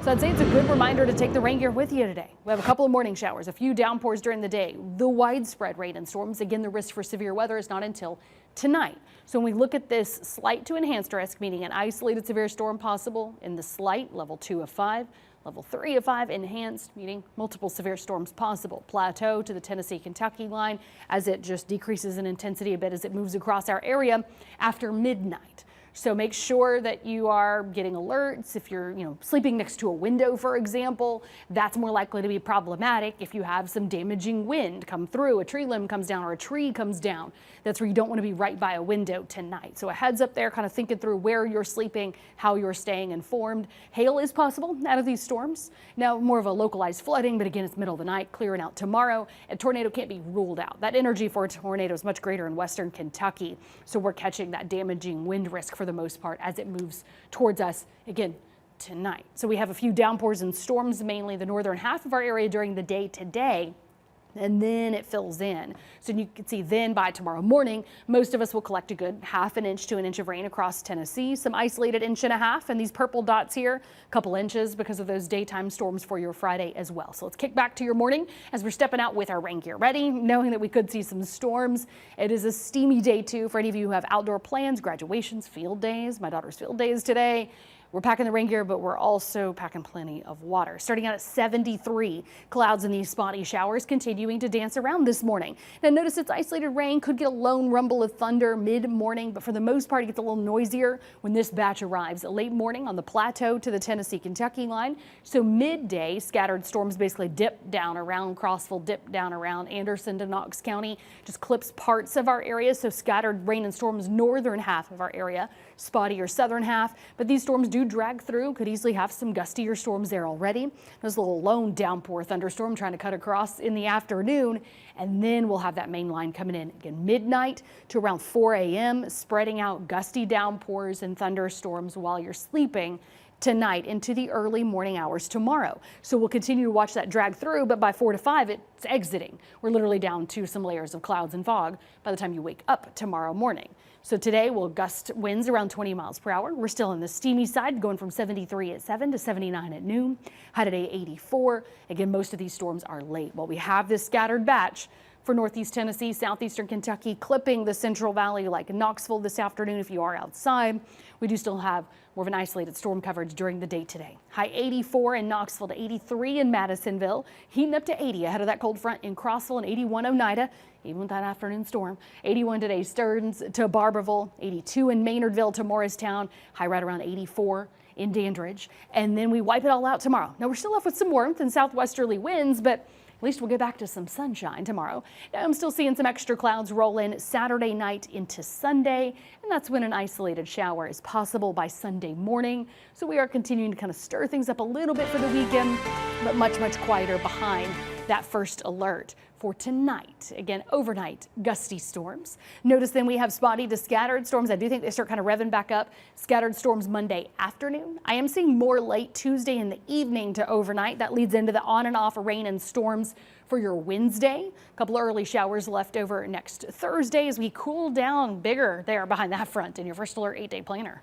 So I'd say it's a good reminder to take the rain gear with you today. We have a couple of morning showers, a few downpours during the day, the widespread rain and storms. Again, the risk for severe weather is not until tonight. So when we look at this slight to enhanced risk, meaning an isolated severe storm possible in the slight, level 2 of 5. Level 3 of 5 enhanced, meaning multiple severe storms possible. Plateau to the Tennessee-Kentucky line as it just decreases in intensity a bit as it moves across our area after midnight. So make sure that you are getting alerts. If you're, sleeping next to a window, for example, that's more likely to be problematic. If you have some damaging wind come through, a tree limb comes down or a tree comes down, that's where you don't want to be right by a window tonight. So a heads up there, kind of thinking through where you're sleeping, how you're staying informed. Hail is possible out of these storms. Now more of a localized flooding, but again, it's middle of the night, clearing out tomorrow. A tornado can't be ruled out. That energy for a tornado is much greater in western Kentucky. So we're catching that damaging wind risk for the most part as it moves towards us again tonight. So we have a few downpours and storms, mainly the northern half of our area during the day today. And then it fills in. So you can see then by tomorrow morning, most of us will collect a good ½ inch to 1 inch of rain across Tennessee. Some isolated 1.5 inches and these purple dots here, a couple inches because of those daytime storms for your Friday as well. So let's kick back to your morning as we're stepping out with our rain gear ready, knowing that we could see some storms. It is a steamy day too for any of you who have outdoor plans, graduations, field days. My daughter's field day is today. We're packing the rain gear, but we're also packing plenty of water. Starting out at 73, clouds and these spotty showers continuing to dance around this morning. Now notice it's isolated rain, could get a lone rumble of thunder mid-morning, but for the most part it gets a little noisier when this batch arrives. Late morning on the plateau to the Tennessee-Kentucky line. So midday, scattered storms basically dip down around Crossville, dip down around Anderson to Knox County, just clips parts of our area. So scattered rain and storms northern half of our area, spotty or southern half, but these storms do drag through, could easily have some gustier storms there already. There's a little lone downpour thunderstorm trying to cut across in the afternoon, and then we'll have that main line coming in again midnight to around 4 a.m., spreading out gusty downpours and thunderstorms while you're sleeping tonight into the early morning hours tomorrow. So we'll continue to watch that drag through, but by 4 to 5, it's exiting. We're literally down to some layers of clouds and fog by the time you wake up tomorrow morning. So today we'll gust winds around 20 miles per hour. We're still on the steamy side, going from 73 at 7 to 79 at noon. High today 84. Again, most of these storms are late. Well, we have this scattered batch for northeast Tennessee, southeastern Kentucky, clipping the Central Valley like Knoxville this afternoon if you are outside. We do still have more of an isolated storm coverage during the day today. High 84 in Knoxville to 83 in Madisonville, heating up to 80 ahead of that cold front in Crossville and 81 Oneida, even with that afternoon storm. 81 today Stearns to Barberville, 82 in Maynardville to Morristown, high right around 84 in Dandridge. And then we wipe it all out tomorrow. Now we're still left with some warmth and southwesterly winds, but at least we'll get back to some sunshine tomorrow. Now I'm still seeing some extra clouds roll in Saturday night into Sunday, and that's when an isolated shower is possible by Sunday morning. So we are continuing to kind of stir things up a little bit for the weekend, but much quieter behind that first alert for tonight. Again, overnight gusty storms. Notice then we have spotty to scattered storms. I do think they start kind of revving back up. Scattered storms Monday afternoon. I am seeing more late Tuesday in the evening to overnight. That leads into the on and off rain and storms for your Wednesday. A couple early showers left over next Thursday as we cool down bigger there behind that front in your first alert 8-day planner.